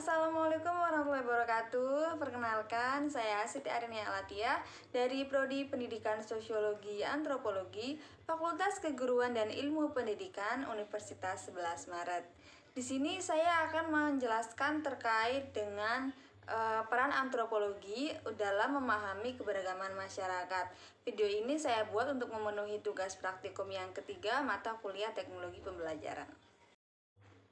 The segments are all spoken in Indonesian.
Assalamualaikum warahmatullahi wabarakatuh. Perkenalkan, saya Siti Arinia Alatia dari Prodi Pendidikan Sosiologi Antropologi, Fakultas Keguruan dan Ilmu Pendidikan, Universitas 11 Maret. Di sini saya akan menjelaskan terkait dengan peran antropologi dalam memahami keberagaman masyarakat. Video ini saya buat untuk memenuhi tugas praktikum yang ketiga mata kuliah Teknologi Pembelajaran.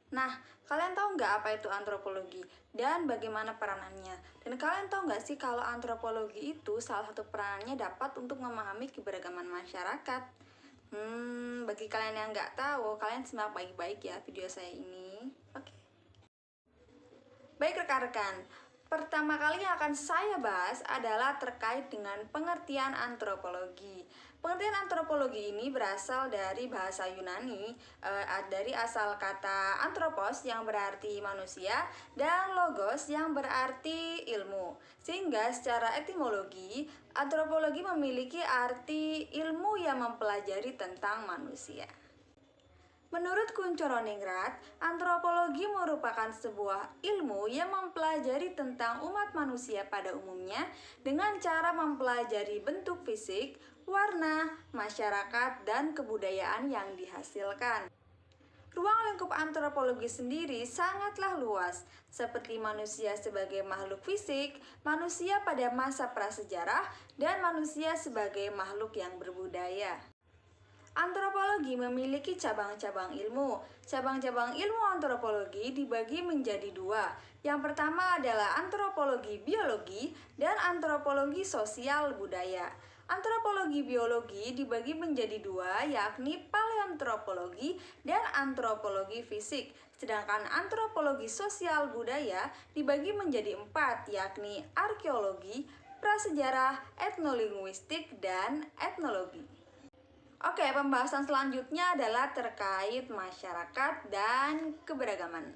Nah, kalian tahu nggak apa itu antropologi dan bagaimana peranannya? Dan kalian tahu nggak sih kalau antropologi itu salah satu peranannya dapat untuk memahami keberagaman masyarakat? Bagi kalian yang nggak tahu, kalian simak baik-baik ya video saya ini. Oke. Baik rekan-rekan, pertama kali yang akan saya bahas adalah terkait dengan pengertian antropologi. Pengertian antropologi ini berasal dari bahasa Yunani, dari asal kata anthropos yang berarti manusia dan logos yang berarti ilmu. Sehingga secara etimologi, antropologi memiliki arti ilmu yang mempelajari tentang manusia. Menurut Kunchoro-Ningrat, antropologi merupakan sebuah ilmu yang mempelajari tentang umat manusia pada umumnya dengan cara mempelajari bentuk fisik, warna, masyarakat, dan kebudayaan yang dihasilkan. Ruang lingkup antropologi sendiri sangatlah luas, seperti manusia sebagai makhluk fisik, manusia pada masa prasejarah, dan manusia sebagai makhluk yang berbudaya. Antropologi memiliki cabang-cabang ilmu. Cabang-cabang ilmu antropologi dibagi menjadi dua. Yang pertama adalah antropologi biologi dan antropologi sosial budaya. Antropologi biologi dibagi menjadi dua, yakni paleoantropologi dan antropologi fisik. Sedangkan antropologi sosial budaya dibagi menjadi empat, yakni arkeologi, prasejarah, etnolinguistik, dan etnologi. Oke, pembahasan selanjutnya adalah terkait masyarakat dan keberagaman.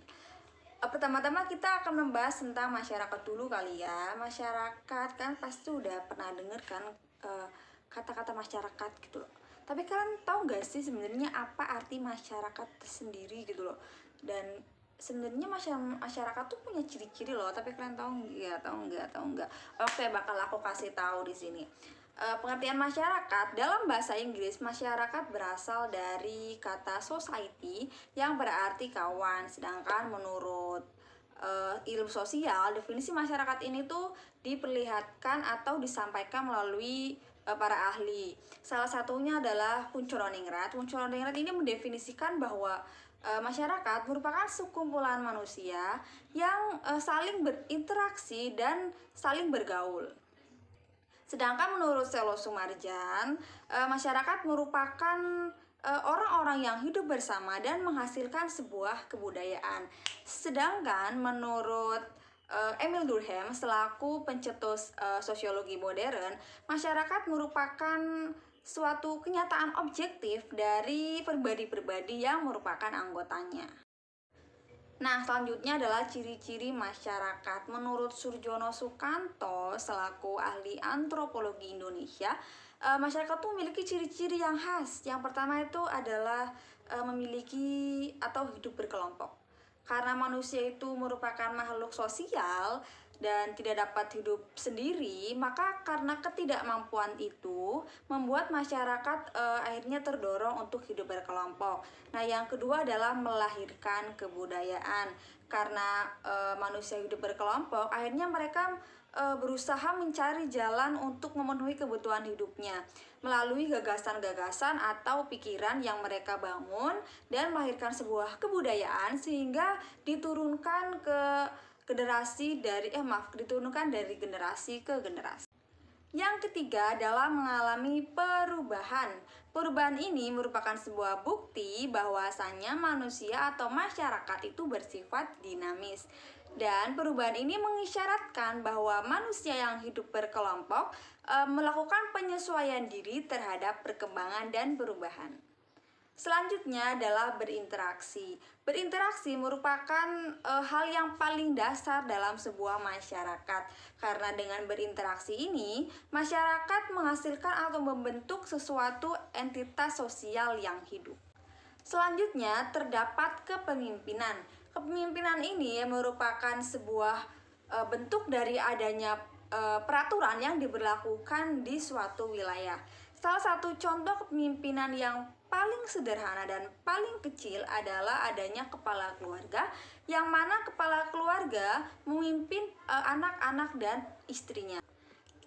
Pertama-tama kita akan membahas tentang masyarakat dulu kali ya. Masyarakat kan pasti udah pernah dengar kan kata-kata masyarakat gitu loh. Tapi kalian tahu gak sih sebenarnya apa arti masyarakat sendiri gitu loh? Dan sebenarnya masyarakat tuh punya ciri-ciri loh, tapi kalian tahu nggak? Oke, bakal aku kasih tahu di sini. Pengertian masyarakat dalam bahasa Inggris, masyarakat berasal dari kata society yang berarti kawan, sedangkan menurut ilmu sosial, definisi masyarakat ini tuh diperlihatkan atau disampaikan melalui para ahli. Salah satunya adalah Kunchoro-Ningrat. Kunchoro-Ningrat ini mendefinisikan bahwa masyarakat merupakan sekumpulan manusia yang saling berinteraksi dan saling bergaul. Sedangkan menurut Selo Sumarjan, masyarakat merupakan orang-orang yang hidup bersama dan menghasilkan sebuah kebudayaan. Sedangkan menurut Emil Durkheim selaku pencetus sosiologi modern, masyarakat merupakan suatu kenyataan objektif dari pribadi-pribadi yang merupakan anggotanya. Nah, selanjutnya adalah ciri-ciri masyarakat. Menurut Surjono Sukanto selaku ahli antropologi Indonesia, masyarakat itu memiliki ciri-ciri yang khas. Yang pertama itu adalah memiliki atau hidup berkelompok. Karena manusia itu merupakan makhluk sosial dan tidak dapat hidup sendiri, maka karena ketidakmampuan itu membuat masyarakat akhirnya terdorong untuk hidup berkelompok. Nah, yang kedua adalah melahirkan kebudayaan. Karena manusia hidup berkelompok, akhirnya mereka berusaha mencari jalan untuk memenuhi kebutuhan hidupnya melalui gagasan-gagasan atau pikiran yang mereka bangun dan melahirkan sebuah kebudayaan sehingga diturunkan dari generasi ke generasi. Yang ketiga adalah mengalami perubahan. Perubahan ini merupakan sebuah bukti bahwasannya manusia atau masyarakat itu bersifat dinamis. Dan perubahan ini mengisyaratkan bahwa manusia yang hidup berkelompok melakukan penyesuaian diri terhadap perkembangan dan perubahan. Selanjutnya adalah berinteraksi. Berinteraksi merupakan hal yang paling dasar dalam sebuah masyarakat. Karena dengan berinteraksi ini, masyarakat menghasilkan atau membentuk sesuatu entitas sosial yang hidup. Selanjutnya terdapat kepemimpinan. Kepemimpinan ini merupakan sebuah bentuk dari adanya peraturan yang diberlakukan di suatu wilayah. Salah satu contoh kepemimpinan yang paling sederhana dan paling kecil adalah adanya kepala keluarga, yang mana kepala keluarga memimpin anak-anak dan istrinya.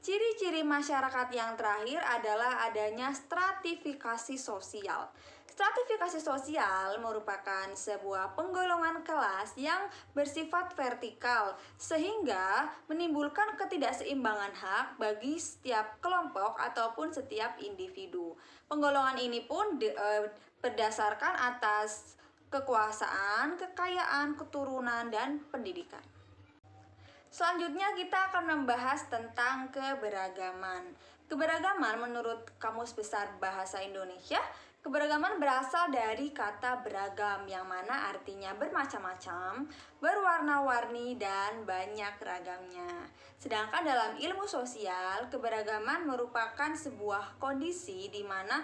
Ciri-ciri masyarakat yang terakhir adalah adanya stratifikasi sosial. Stratifikasi sosial merupakan sebuah penggolongan kelas yang bersifat vertikal, sehingga menimbulkan ketidakseimbangan hak bagi setiap kelompok ataupun setiap individu. Penggolongan ini pun berdasarkan atas kekuasaan, kekayaan, keturunan, dan pendidikan. Selanjutnya kita akan membahas tentang keberagaman. Keberagaman menurut Kamus Besar Bahasa Indonesia, keberagaman berasal dari kata beragam yang mana artinya bermacam-macam, berwarna-warni, dan banyak ragamnya. Sedangkan dalam ilmu sosial, keberagaman merupakan sebuah kondisi di mana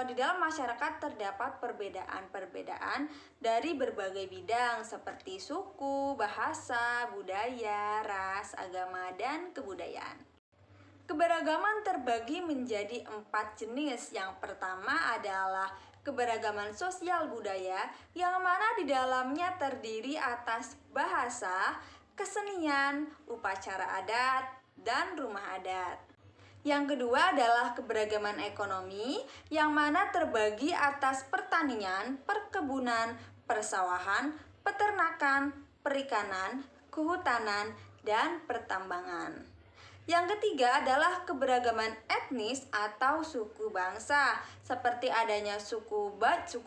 di dalam masyarakat terdapat perbedaan-perbedaan dari berbagai bidang seperti suku, bahasa, budaya, ras, agama, dan kebudayaan. Keberagaman terbagi menjadi 4 jenis. Yang pertama adalah keberagaman sosial budaya, yang mana di dalamnya terdiri atas bahasa, kesenian, upacara adat, dan rumah adat. Yang kedua adalah keberagaman ekonomi, yang mana terbagi atas pertanian, perkebunan, persawahan, peternakan, perikanan, kehutanan, dan pertambangan. Yang ketiga adalah keberagaman etnis atau suku bangsa, seperti adanya suku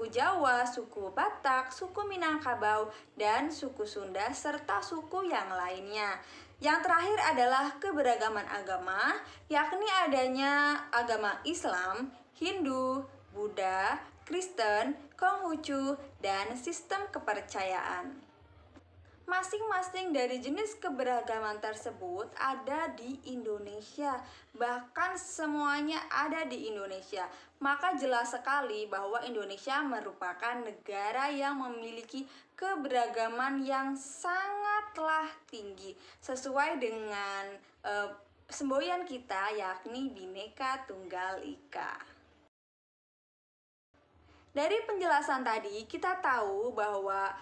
Jawa, suku Batak, suku Minangkabau, dan suku Sunda, serta suku yang lainnya. Yang terakhir adalah keberagaman agama, yakni adanya agama Islam, Hindu, Buddha, Kristen, Konghucu, dan sistem kepercayaan. Masing-masing dari jenis keberagaman tersebut ada di Indonesia, bahkan semuanya ada di Indonesia. Maka jelas sekali bahwa Indonesia merupakan negara yang memiliki keberagaman yang sangatlah tinggi, sesuai dengan semboyan kita, yakni Bhinneka Tunggal Ika. Dari penjelasan tadi kita tahu bahwa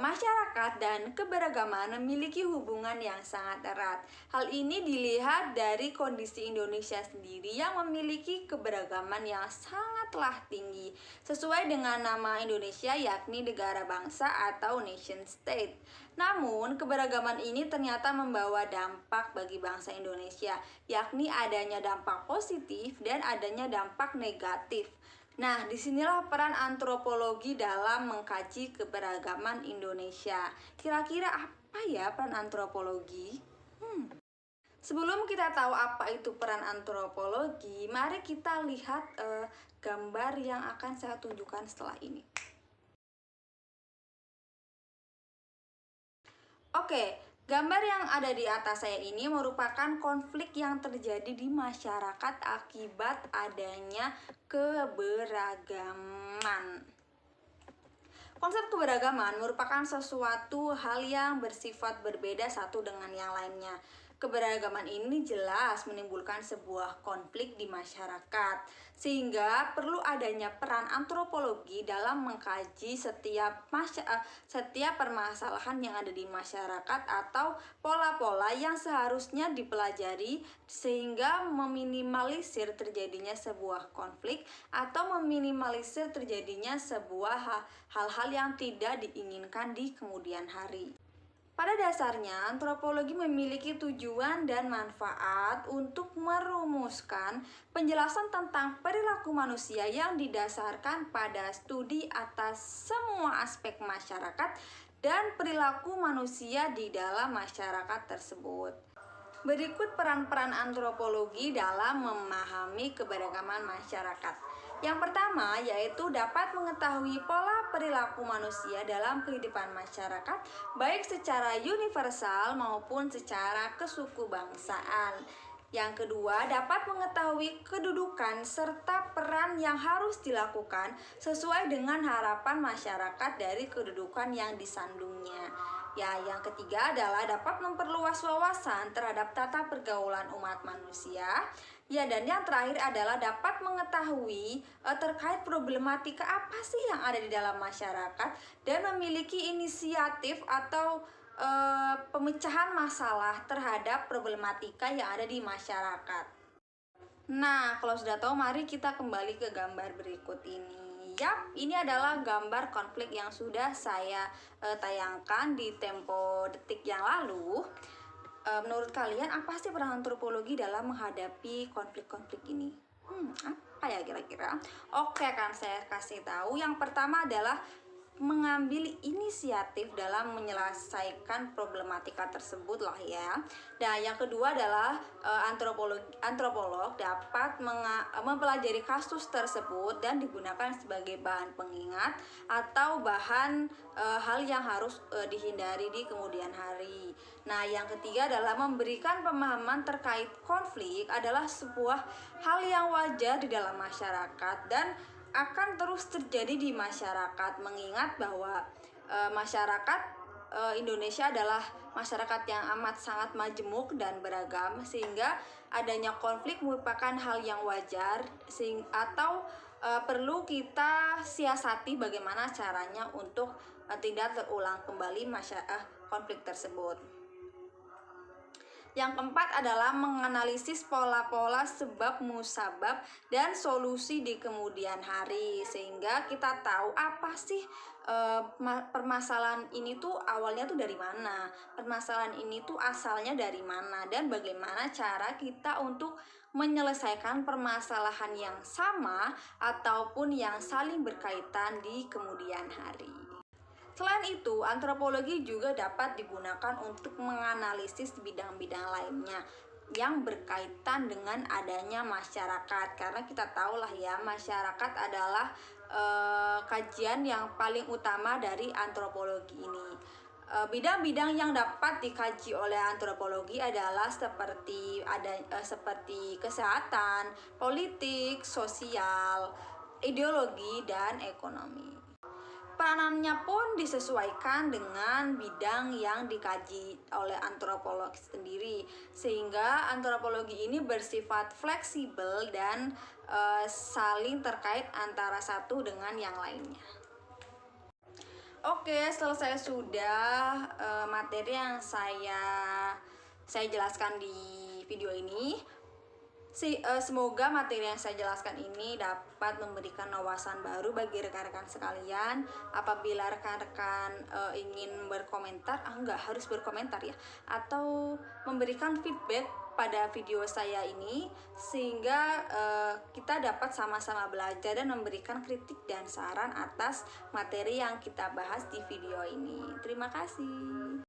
masyarakat dan keberagaman memiliki hubungan yang sangat erat. Hal ini dilihat dari kondisi Indonesia sendiri yang memiliki keberagaman yang sangatlah tinggi, sesuai dengan nama Indonesia, yakni negara bangsa atau nation state. Namun, keberagaman ini ternyata membawa dampak bagi bangsa Indonesia, yakni adanya dampak positif dan adanya dampak negatif. Nah, disinilah peran antropologi dalam mengkaji keberagaman Indonesia. Kira-kira apa ya peran antropologi? Sebelum kita tahu apa itu peran antropologi, mari kita lihat gambar yang akan saya tunjukkan setelah ini. Oke. Gambar yang ada di atas saya ini merupakan konflik yang terjadi di masyarakat akibat adanya keberagaman. Konsep keberagaman merupakan sesuatu hal yang bersifat berbeda satu dengan yang lainnya. Keberagaman ini jelas menimbulkan sebuah konflik di masyarakat, sehingga perlu adanya peran antropologi dalam mengkaji setiap permasalahan yang ada di masyarakat atau pola-pola yang seharusnya dipelajari, sehingga meminimalisir terjadinya sebuah konflik atau meminimalisir terjadinya sebuah hal-hal yang tidak diinginkan di kemudian hari. Pada dasarnya, antropologi memiliki tujuan dan manfaat untuk merumuskan penjelasan tentang perilaku manusia yang didasarkan pada studi atas semua aspek masyarakat dan perilaku manusia di dalam masyarakat tersebut. Berikut peran-peran antropologi dalam memahami keberagaman masyarakat. Yang pertama yaitu dapat mengetahui pola perilaku manusia dalam kehidupan masyarakat, baik secara universal maupun secara kesukubangsaan. Yang kedua, dapat mengetahui kedudukan serta peran yang harus dilakukan sesuai dengan harapan masyarakat dari kedudukan yang disandungnya. Ya, yang ketiga adalah dapat memperluas wawasan terhadap tata pergaulan umat manusia. Ya, dan yang terakhir adalah dapat mengetahui terkait problematika apa sih yang ada di dalam masyarakat dan memiliki inisiatif atau pemecahan masalah terhadap problematika yang ada di masyarakat. Nah, kalau sudah tahu, mari kita kembali ke gambar berikut ini. Yap, ini adalah gambar konflik yang sudah saya tayangkan di Tempo detik yang lalu. Menurut kalian, apa sih peran antropologi dalam menghadapi konflik-konflik ini? Apa ya kira-kira? Oke, kan saya kasih tahu. Yang pertama adalah mengambil inisiatif dalam menyelesaikan problematika tersebut lah ya. Dan yang kedua adalah antropolog dapat mempelajari kasus tersebut dan digunakan sebagai bahan pengingat atau bahan hal yang harus dihindari di kemudian hari. Nah, yang ketiga adalah memberikan pemahaman terkait konflik adalah sebuah hal yang wajar di dalam masyarakat dan akan terus terjadi di masyarakat, mengingat bahwa masyarakat Indonesia adalah masyarakat yang amat sangat majemuk dan beragam, sehingga adanya konflik merupakan hal yang wajar atau perlu kita siasati bagaimana caranya untuk tidak terulang kembali konflik tersebut. Yang keempat adalah menganalisis pola-pola sebab musabab dan solusi di kemudian hari, sehingga kita tahu apa sih permasalahan ini tuh awalnya tuh dari mana, permasalahan ini tuh asalnya dari mana, dan bagaimana cara kita untuk menyelesaikan permasalahan yang sama ataupun yang saling berkaitan di kemudian hari. Selain itu, antropologi juga dapat digunakan untuk menganalisis bidang-bidang lainnya yang berkaitan dengan adanya masyarakat, karena kita tahulah ya, masyarakat adalah kajian yang paling utama dari antropologi ini. Bidang-bidang yang dapat dikaji oleh antropologi adalah seperti kesehatan, politik, sosial, ideologi, dan ekonomi. Peranannya pun disesuaikan dengan bidang yang dikaji oleh antropolog sendiri, sehingga antropologi ini bersifat fleksibel dan saling terkait antara satu dengan yang lainnya. Oke, selesai sudah materi yang saya jelaskan di video ini. Semoga materi yang saya jelaskan ini dapat memberikan wawasan baru bagi rekan-rekan sekalian. Apabila rekan-rekan ingin berkomentar, enggak harus berkomentar ya, atau memberikan feedback pada video saya ini, sehingga kita dapat sama-sama belajar dan memberikan kritik dan saran atas materi yang kita bahas di video ini. Terima kasih.